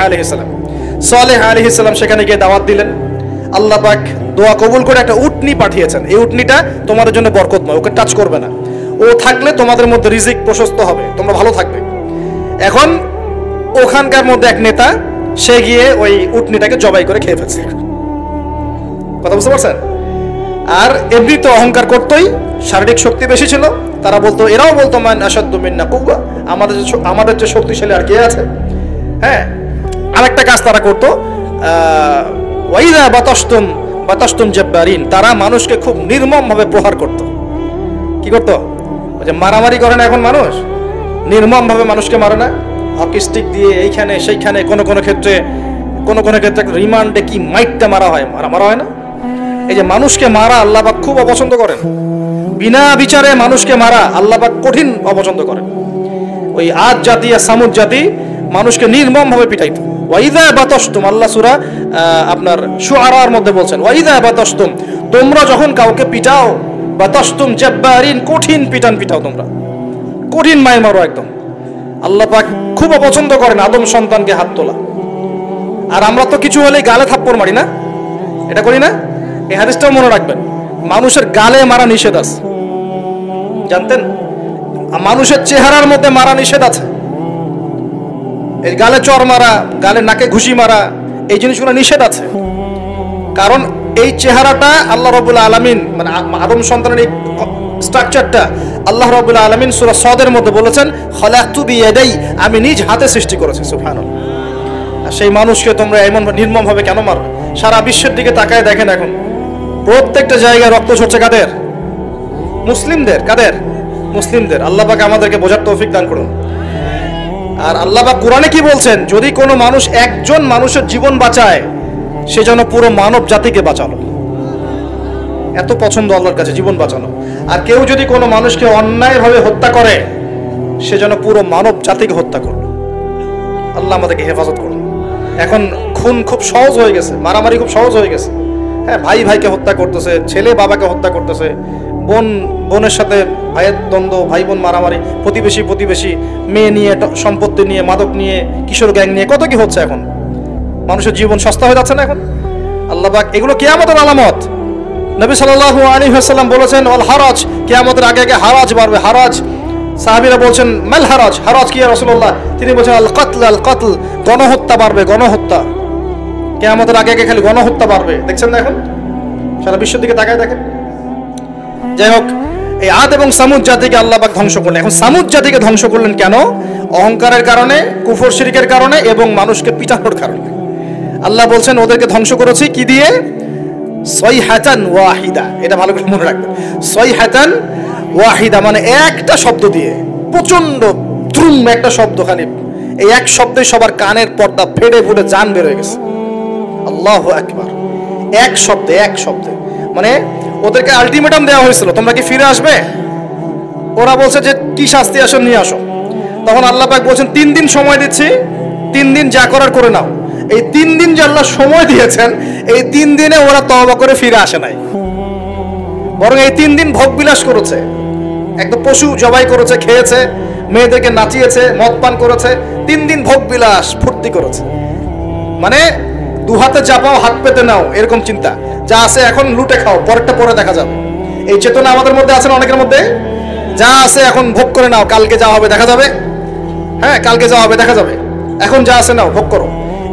আলাইহিস সালাম। সালেহ আলাইহিস সালাম সেখানে গিয়ে দাওয়াত দিলেন। আল্লাহ পাক দোয়া কবুল করে একটা উটনি পাঠিয়েছেন। এই উটনিটা তোমাদের জন্য বরকতময়, ওকে টাচ করবে না, ও থাকলে তোমাদের মধ্যে রিজিক প্রশস্ত হবে, তোমরা ভালো থাকবে। এখন ওখানকার মধ্যে এক নেতা, সে গিয়ে ওই উটনিটাকে জবাই করে খেয়ে ফেলছে। কথা বুঝতে পারছেন? আর এমনি তো অহংকার করতোই, শারীরিক শক্তি বেশি ছিল। তারা বলতো, এরাও বলতো মান আশাদ্দু মিন্না কুওয়া, আমাদের যে শক্তিশালী আর কে আছে। হ্যাঁ, আরেকটা কাজ তারা করতো, ওয়াইদা বাতাসতুম জাব্বারিন, তারা মানুষকে খুব নির্মমভাবে প্রহার করত। কি করতো? ওই যে মারামারি করে না এখন মানুষ, নির্মমভাবে মানুষকে মারে না, হকি স্টিক দিয়ে এইখানে সেইখানে, কোনো ক্ষেত্রে রিমান্ডে কি মাইটটা মারা হয় না। এই যে মানুষকে মারা আল্লাহ পাক খুব অপছন্দ করেন, বিনা বিচারে মানুষকে মারা আল্লাহ পাক কঠিন অপছন্দ করেন। ওই আদ জাতি আর সামুদ জাতি মানুষকে নির্মমভাবে পিটাইত। ওয়াইদা বাতাসতুম, আল্লাহ সূরা আপনার শুআরার মধ্যে বলছেন, ওয়াইদা বাতাসতুম, তোমরা যখন কাউকে পিটাও, বাতাসতুম জাব্বারিন, কঠিন পিটাও, তোমরা কঠিন মাই মারো একদম। আল্লাহ পাক খুব অপছন্দ করেন আদম সন্তানকে হাত তোলা। আর আমরা তো কিছু হলেই গালে থাপ্পড় মারি না, এটা করি না? এই হাদিসটাও মনে রাখবেন, মানুষের গালে মারা নিষেধ আছে, জানতেন? মানুষের চেহারার মধ্যে মারা নিষেধ আছে। এই গালে চর মারা, গালে নাকে ঘুষি মারা, এই জিনিসগুলো নিষেধ আছে। কারণ এই চেহারাটা আল্লাহ রাব্বুল আলামিন, মানে আদম সন্তানের এই স্ট্রাকচারটা আল্লাহ রাব্বুল আলামিন সূরা সদের মধ্যে বলেছেন, খলাকতু বিয়াদাই, আমি নিজ হাতে সৃষ্টি করেছি। সুবহানাল্লাহ। আর সেই মানুষকে তোমরা এমন নির্মমভাবে কেন মারো? সারা বিশ্বের দিকে তাকায় দেখেন, এখন প্রত্যেকটা জায়গায় রক্ত ঝরছে কাদের? মুসলিমদের। কাদের? মুসলিমদের। আল্লাহ পাক আমাদেরকে বোঝার তৌফিক দান করুন। আর আল্লাহ পাক কোরআনে কি বলছেন? যদি কোনো মানুষ একজন মানুষের জীবন বাঁচায়, সে যেন পুরো মানব জাতিকে বাঁচালো। এত পছন্দ আল্লাহর কাছে জীবন বাঁচানো। আর কেউ যদি কোনো মানুষকে অন্যায়ভাবে হত্যা করে, সে যেন পুরো মানব জাতিকে হত্যা করলো। আল্লাহ আমাদেরকে হেফাজত করুন। এখন খুন খুব সহজ হয়ে গেছে, মারামারি খুব সহজ হয়ে গেছে। হ্যাঁ, ভাই ভাইকে হত্যা করতেছে, ছেলে বাবাকে হত্যা করতেছে, বোন বোনের সাথে ভাইয়ের দ্বন্দ্ব, ভাই বোন মারামারি, প্রতিবেশী মেয়ে নিয়ে, সম্পত্তি নিয়ে, মাদক নিয়ে, কিশোর গ্যাং নিয়ে, কত কি হচ্ছে এখন। মানুষের জীবন সস্তা হয়ে যাচ্ছে না এখন। আল্লাহ পাক এগুলো কিয়ামতের আলামত। নবী সাল্লাল্লাহু আলাইহি ওয়াসাল্লাম বলেছেন, ওয়াল হারাজ, কিয়ামতের আগে হারাজ বাড়বে। হারাজ, সাহাবীরা বলছেন মাল হারাজ, হারাজ কি ইয়া রাসূলুল্লাহ? তিনি বলছেন আল কতল, গণহত্যা বাড়বে, গণহত্যা। কিয়ামতের আগে খালি গণহত্যা বাড়বে। দেখছেন না এখন? সারা বিশ্বের দিকে তাকায় দেখেন। যাই হোক, এই আদ এবং সামুদ জাতিকে আল্লাহ পাক ধ্বংস করলেন। এখন সামুদ জাতিকে ধ্বংস করলেন কেন? অহংকারের কারণে, কুফর শিরকের কারণে এবং মানুষকে পিটানোর কারণে। আল্লাহ বলছেন ওদেরকে ধ্বংস করেছি কি দিয়ে? সাইহাতান ওয়াহিদা। এটা ভালো করে মনে রাখবেন, সাইহাতান ওয়াহিদা মানে একটা শব্দ দিয়ে, প্রচন্ড দ্রুম একটা শব্দ, খালি এই এক শব্দে সবার কানের পর্দা ফেটে ফুটে জান বের হয়ে গেছে। আল্লাহু আকবার। এক শব্দে মানে ওদেরকে আলটিমেটাম দেওয়া হয়েছিল, তোমরা কি ফিরে আসবে? ওরা বলছে যে কি শাস্তি আসো নিয়ে আসো। তখন আল্লাহ পাক বলছেন 3 দিন সময় দিচ্ছি, 3 দিন যা করার করে নাও। এই 3 দিন যে আল্লাহ সময় দিয়েছেন, এই 3 দিনে ওরা তওবা করে ফিরে আসে নাই, বরং এই 3 দিন ভোগ বিলাস করেছে, একদম পশু জবাই করেছে, খেয়েছে, মেয়েদেরকে নাচিয়েছে, মদ পান করেছে, 3 দিন ভোগ বিলাস ফুর্তি করেছে। মানে দু হাতে চাপাও হাত পেতে নাও এরকম চিন্তা, যা আছে এখন লুটে খাও, পরেরটা পরে দেখা যাবে। এই চেতনা আমাদের মধ্যে আছে না অনেকের মধ্যে? যা আছে এখন ভোগ করে নাও, কালকে যা হবে দেখা যাবে। হ্যাঁ, কালকে যা হবে দেখা যাবে, এখন যা আছে নাও, ভোগ করো।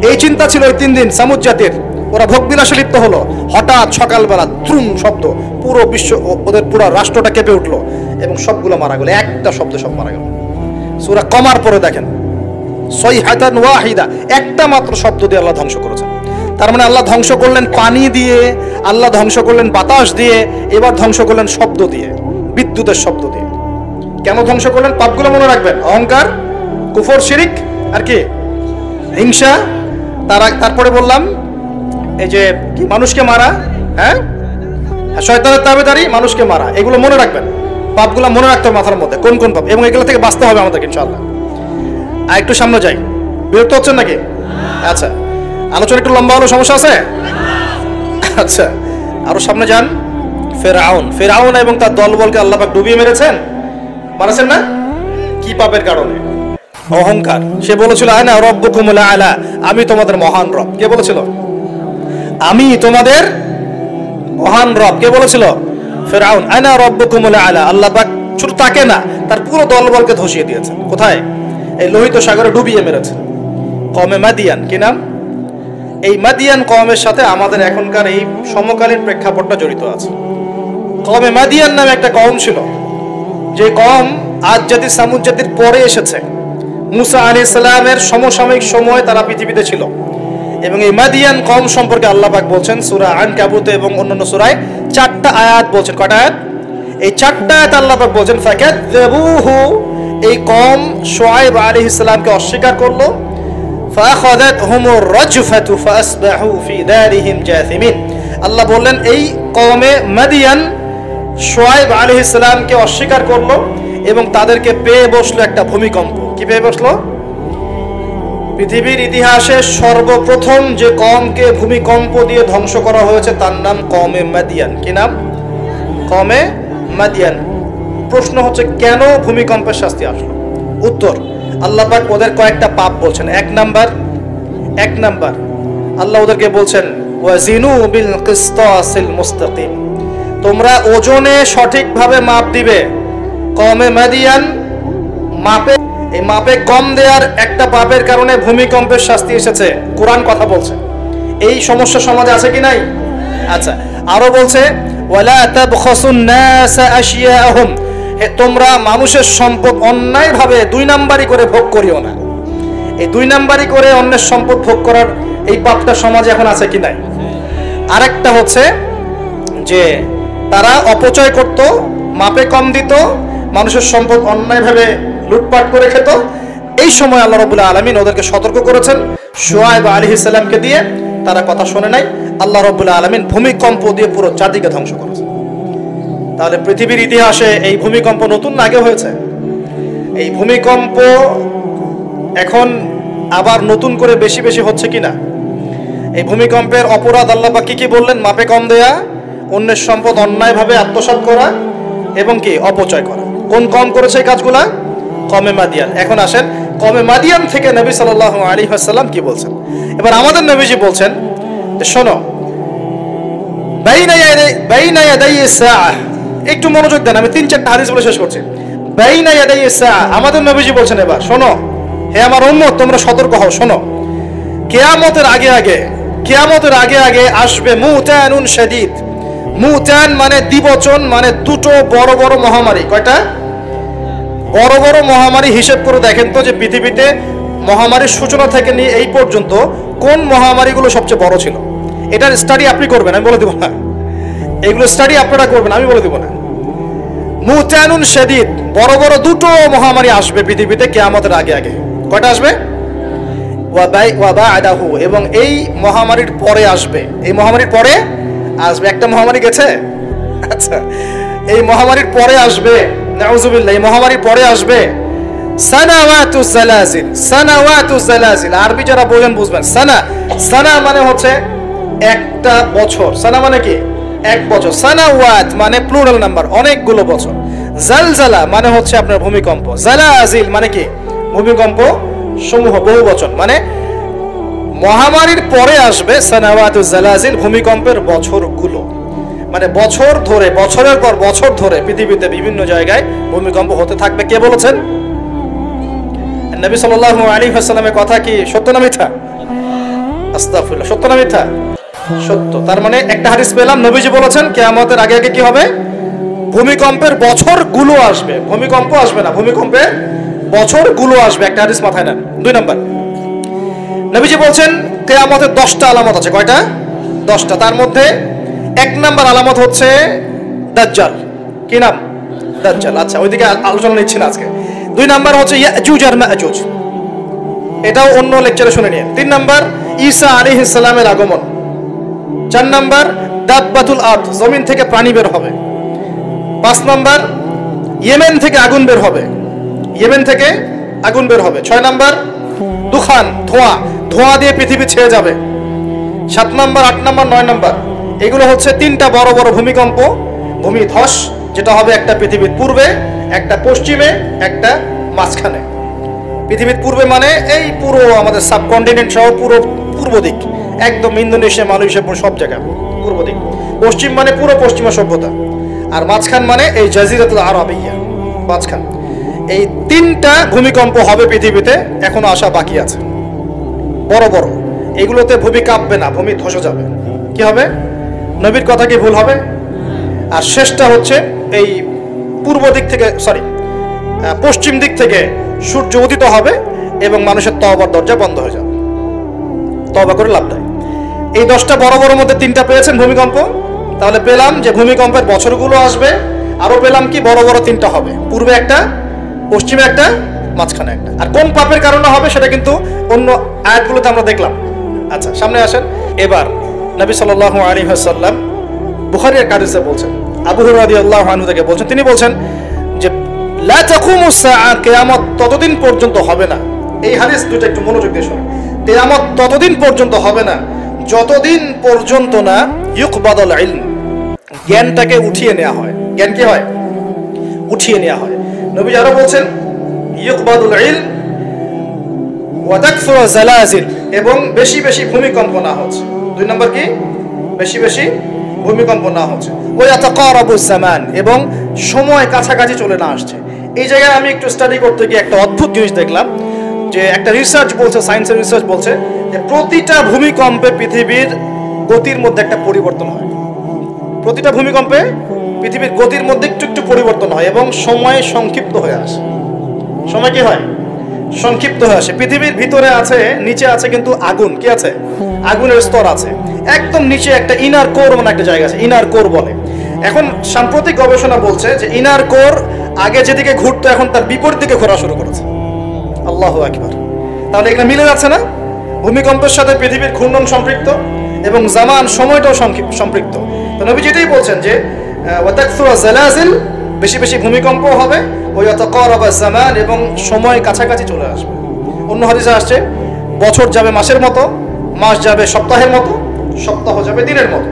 এই চিন্তা ছিল ওই 3 দিন সামুদ জাতির। ওরা ভোগ বিলাসে লিপ্ত হলো। হঠাৎ সকালবেলা ত্রুম শব্দ, পুরো বিশ্ব, ওদের পুরো রাষ্ট্রটা কেঁপে উঠলো এবং সবগুলো মারা গেল, একটা শব্দ সব মারা গেল। সূরা কমার পরে দেখেন সাইহাতান ওয়াহিদা, একটা মাত্র শব্দ দিয়ে আল্লাহ ধ্বংস করেছেন। তার মানে আল্লাহ ধ্বংস করলেন পানি দিয়ে, আল্লাহ ধ্বংস করলেন বাতাস দিয়ে, এবার ধ্বংস করলেন শব্দ দিয়ে, বিদ্যুতের শব্দ দিয়ে। কেন ধ্বংস করলেন? পাপগুলো মনে রাখবেন, অহংকার, কুফর, শিরিক, আর কি হিংসা। তারপরে বললাম এই যে কি মানুষকে মারা, হ্যাঁ শয়তানের তাবেদারি, মানুষকে মারা, এগুলো মনে রাখবেন। পাপগুলো মনে রাখতে হবে মাথার মধ্যে, কোন কোন পাপ, এবং এগুলো থেকে বাঁচতে হবে আমাদেরকে ইনশাআল্লাহ। আর একটু সামনে যাই, বিরক্ত হচ্ছেন নাকি? আচ্ছা, আলোচনা একটু লম্বা হলো, সমস্যা আছে? আচ্ছা, আরো সামনে যান। ফেরাউন এবং তার দলবলকে আল্লাহ পাক ডুবিয়ে মেরেছেন, মারেছেন না? কি পাপের কারণে? অহংকার। সে বলেছিল আনা রব্বুকুমুল আলা, আমি তোমাদের মহান রব। কে বলেছিল? আমি তোমাদের মহান রব। কে বলেছিল? ফেরাউন। আনা রব্বুকুমুল আলা। আল্লাহ পাক শুধু তাকে না, তার পুরো দলবলকে ধসিয়ে দিয়েছেন। কোথায়? এই লোহিত সাগরে ডুবিয়ে মেরেছেন। কওমে মাদিয়ান, কি নাম? এই মাদিয়ান কওমের সাথে আমাদের এখনকার এই সমকালীন প্রেক্ষাপটটা জড়িত আছে। কওমে মাদিয়ান নামে একটা কওম ছিল, যে কওম আদ জাতি সামুদ জাতির পরে এসেছে। মুসা আলাইহিস সালামের সমসাময়িক সময় তারা পৃথিবীতে ছিল। এবং এই মাদিয়ান কওম সম্পর্কে আল্লাহ পাক বলছেন সূরা আনকাবুতে এবং অন্যান্য সূরায় 4টা আয়াত বলছেন। কয়টা আয়াত? এই 4টা আয়াত আল্লাহ পাক বলছেন ফাকাযযাবুহু, এই কওম শুআয়ব আলাইহিস সালামকে অস্বীকার করলো। ফাআখাযাতহুমুর রাজফাতু ফাসবাহু ফি দারিহিম জাসিমিন। আল্লাহ বললেন এই কওমে মাদিয়ান শুআয়ব আলাইহিস সালামকে অস্বীকার করলো এবং তাদেরকে পেয়ে বসলো একটা ভূমিকম্প। কি পেয়ে বসলো? পৃথিবীর ইতিহাসে সর্বপ্রথম যে কওমকে ভূমিকম্প দিয়ে ধ্বংস করা হয়েছে তার নাম কওমে মাদিয়ান। কি নাম? কওমে মাদিয়ান। প্রশ্ন হচ্ছে কেন ভূমিকম্পের শাস্তি আসলো? উত্তর, আল্লাহ পাক ওদের কয়েকটা পাপ বলছেন। এক নাম্বার আল্লাহ ওদেরকে বলছেন ওয়াজিনু বিল কিসতাসিল মুস্তাকিম, তোমরা ওজনে সঠিকভাবে মাপ দিবে। কওমে মাদিয়ান মাপে কম দেওয়ার একটা পাপের কারণে ভূমিকম্পের শাস্তি এসেছে। কোরআন কথা বলছে। এই সমস্যা সমাজে আছে কি নাই? আচ্ছা, আরো বলছে ওয়ালা তাবখাসুন নাস আশিয়াহুম, তোমরা মানুষের সম্পদ অন্যায়ভাবে 2 নাম্বারি করে ভোগ করিও না। এই 2 নাম্বারি করে অন্যের সম্পদ ভোগ করার এই পাপটা সমাজে এখন আছে কি নাই? আরেকটা হচ্ছে যে তারা অপচয় করত, মাপে কম দিত, মানুষের সম্পদ অন্যায়ভাবে লুটপাট করে খেত। এই সময় আল্লাহ রাব্বুল আলামিন ওদেরকে সতর্ক করেছেন শুআয়ব আলাইহিস সালামকে দিয়ে, তারা কথা শোনে নাই। আল্লাহ রাব্বুল আলামিন ভূমিকম্প দিয়ে পুরো জাতিকে ধ্বংস করেছে। তাহলে পৃথিবীর ইতিহাসে এই ভূমিকম্প নতুন না আগে হয়েছে? এই ভূমিকম্প এখন আবার নতুন করে বেশি বেশি হচ্ছে কিনা? এই ভূমিকম্পের অপরাধ আল্লাহ পাক কি বললেন? মাপে কম দেয়া, অন্যের সম্পদ অন্যায়ভাবে আত্মসাৎ করা এবং কি অপচয় করা। কোন কম করেছে এই কাজগুলা? কওমে মাদিয়ান। এখন আসেন কওমে মাদিয়ান থেকে নবী সাল্লাল্লাহু আলাইহি ওয়াসাল্লাম কি বলছেন। এবার আমাদের নবীজি বলছেন যে শোনো, বাইনা ইয়াদাই সাআহ, একটু মনোযোগ দেন, আমি 3-4টা হাদিস বলে শেষ করছি। বাইনা ইয়াদাই সাআহ, আমাদের নবীজি বলছেন এবার শোনো, হে আমার উম্মত তোমরা সতর্ক হও, শোনো, কিয়ামতের আগে আগে আসবে মুতানুন শাদীদ। মুতান মানে দ্বিবচন, মানে দুটো বড় বড় মহামারী। কয়টা বড় বড় মহামারী? হিসেব করে দেখেন তো যে পৃথিবীতে মহামারীর সূচনা থেকে নিয়ে এই পর্যন্ত কোন মহামারীগুলো সবচেয়ে বড় ছিল। এটার স্টাডি আপনি করবেন, আমি বলে দেব না। এগুলো স্টাডি আপনারা করবেন, আমি বলে দেব না। মুতানুন শাদীদ, বড় বড় দুটো মহামারী আসবে পৃথিবীতে কিয়ামতের আগে আগে। কয়টা আসবে? ওয়া বা'দাহু, এবং এই মহামারীর পরে আসবে। এই মহামারীর পরে আসবে। একটা মহামারী গেছে, আচ্ছা এই মহামারীর পরে আসবে, নাউজুবিল্লাহ, এই মহামারীর পরে আসবে সানাওয়াতুজ জালাজিল। সানাওয়াতুজ জালাজিল আরবি যারা বোঝেন বুঝবেন। সানা মানে হচ্ছে একটা বছর, সানা মানে কি এক বছর, সানাওয়াত মানে প্লুরাল নাম্বার, অনেকগুলো বছর। জালজালা মানে হচ্ছে আপনার ভূমিকম্প, জালাজিল মানে কি ভূমিকম্প সমূহ, বহু বচন। মানে মহামারীর পরে আসবে সানাওয়াতুজ জালাজিল, ভূমিকম্পের বছরগুলো। মানে বছর ধরে, বছরের পর বছর ধরে পৃথিবীতে বিভিন্ন জায়গায় ভূমিকম্প হতে থাকবে। কে বলেছেন? নবী সাল্লাল্লাহু আলাইহি ওয়াসাল্লামের কথা কি সত্য না মিথ্যা? আস্তাগফিরুল্লাহ, সত্য না মিথ্যা? সত্য। তার মানে একটা হাদিস পেলাম, নবীজি বলেছেন কিয়ামতের আগে আগে কি হবে? ভূমিকম্পের বছরগুলো আসবে, ভূমিকম্প আসবে না, ভূমিকম্পের বছরগুলো আসবে। একটা হাদিস মাথায় নেন। 2 নাম্বার, নবীজি বলছেন কিয়ামতের 10টা আলামত আছে। কয়টা? 10টা। তার মধ্যে 1 নাম্বার আলামত হচ্ছে দাজ্জাল। কি নাম? দাজ্জাল। আচ্ছা ওইদিকে আলোচনা নিচ্ছি না আজকে। 2 নাম্বার হচ্ছে ইয়াজুজ আর মাজুজ, এটাও অন্য লেকচারে শুনে নিন। 3 নাম্বার ঈসা আলাইহিস সালামের আগমন। 4 নাম্বার দাব্বাতুল আরদ, জমিন থেকে প্রাণী বের হবে। 5 নাম্বার ইয়েমেন থেকে আগুন বের হবে, ইয়েমেন থেকে আগুন বের হবে। 6 নাম্বার দুখান, ধোঁয়া, ধোঁয়া দিয়ে পৃথিবী ছেয়ে যাবে। 7 নাম্বার, 8 নাম্বার, 9 নাম্বার, এগুলো হচ্ছে 3টা বড় বড় ভূমিকম্প, ভূমিধস, যেটা হবে একটা পৃথিবীর পূর্বে, একটা পশ্চিমে, একটা মাঝখানে। পৃথিবীর পূর্বে মানে এই পুরো আমাদের সাবকন্টিনেন্ট সহ পুরো পূর্ব দিক, একদম ইন্দোনেশিয়া, মালয়েশিয়া, সব জায়গা পূর্ব দিক। পশ্চিম মানে পুরো পশ্চিমা সভ্যতা, আর মাঝখান মানে এই জাজিরাতুল আরবিয়া, মাঝখান। এই 3টা ভূমিকম্প হবে পৃথিবীতে, এখনো আসা বাকি আছে, বড় বড়। এগুলোতে ভূমি কাঁপবে না, ভূমি ধসে যাবে। কি হবে? নবীর কথা কি ভুল হবে? আর শেষটা হচ্ছে এই পূর্ব দিক থেকে, পশ্চিম দিক থেকে সূর্য উদিত হবে এবং মানুষের তওবার দরজা বন্ধ হয়ে যাবে, তওবা করে লাভ নাই। এই 10টা বড় বড় মধ্যে 3টা পেয়েছেন ভূমিকম্প। তাহলে পেলাম যে ভূমিকম্পের বছরগুলো আসবে, আরো পেলাম কি বড় বড় 3টা হবে, পূর্বে একটা, পশ্চিমে একটা, মাঝখানে একটা। আর কোন পাপের কারণে হবে সেটা কিন্তু অন্য আয়াতগুলোতে আমরা দেখলাম। আচ্ছা সামনে আসেন। এবার নবী সাল্লাল্লাহু আলাইহি ওয়াসাল্লাম বুখারীর এক হাদিসে বলছেন, আবু হুরায়রা রাদিয়াল্লাহু আনহু থেকে বলছেন, তিনি বলছেন যে লা তাকুমুস সাআ, কিয়ামত ততদিন পর্যন্ত হবে না। এই হাদিস দুটো একটু মনোযোগ দিয়ে শুনুন। কিয়ামত ততদিন পর্যন্ত হবে না যতদিন পর্যন্ত না ইউকবাদুল ইলম, জ্ঞানটাকে উঠিয়ে নেওয়া হয়। জ্ঞান কি হয়? উঠিয়ে নেওয়া হয়। নবী আরো বলছেন ইউকবাদুল ইলম ওয়া তাকসুরু জালাজিল, এবং বেশি বেশি ভূমিকম্প না হচ্ছে। 2 নাম্বার কি? বেশি বেশি ভূমিকম্প না হচ্ছে। ওয়া ইয়াতাকারাবুজ জামান, এবং সময় কাছাকাছি চলে না আসছে। এই জায়গায় আমি একটু স্টাডি করতে গিয়ে একটা অদ্ভুত জিনিস দেখলাম, যে একটা রিসার্চ বলছে, সায়েন্সের রিসার্চ বলছে যে প্রতিটা ভূমিকম্পে পৃথিবীর গতির মধ্যে একটা পরিবর্তন হয়। প্রতিটা ভূমিকম্পে পৃথিবীর গতির মধ্যে একটু একটু পরিবর্তন হয় এবং সময় সংক্ষিপ্ত হয়ে আসে। সময় কি হয়? সংক্ষিপ্ত হয়ে আসে। পৃথিবীর ভিতরে আছে, নিচে আছে কিন্তু আগুন, কি আছে? আগুনের স্তর আছে। একদম নিচে একটা ইনার কোর মানে একটা জায়গা আছে, ইনার কোর বলে। এখন সাম্প্রতিক গবেষণা বলছে যে ইনার কোর আগে যেদিকে ঘুরতো এখন তার বিপরীত দিকে ঘোরা শুরু করেছে। আল্লাহু আকবার। তাহলে এগুলো মিলে যাচ্ছে না? ভূমিকম্পের সাথে পৃথিবীর ঘূর্ণন সম্পৃক্ত এবং জামান, সময়টাও সম্পৃক্ত। তো নবী যেটাই বলছেন যে ওয়া তাকসুরু জালাজিল, বেশি বেশি ভূমিকম্প হবে, ওয়া ইয়াতাকারাবা জামান, এবং সময় কাছাকাছি চলে আসবে। অন্য হাদিসে আসছে বছর যাবে মাসের মতো, মাস যাবে সপ্তাহের মতো, সপ্তাহ যাবে দিনের মতো।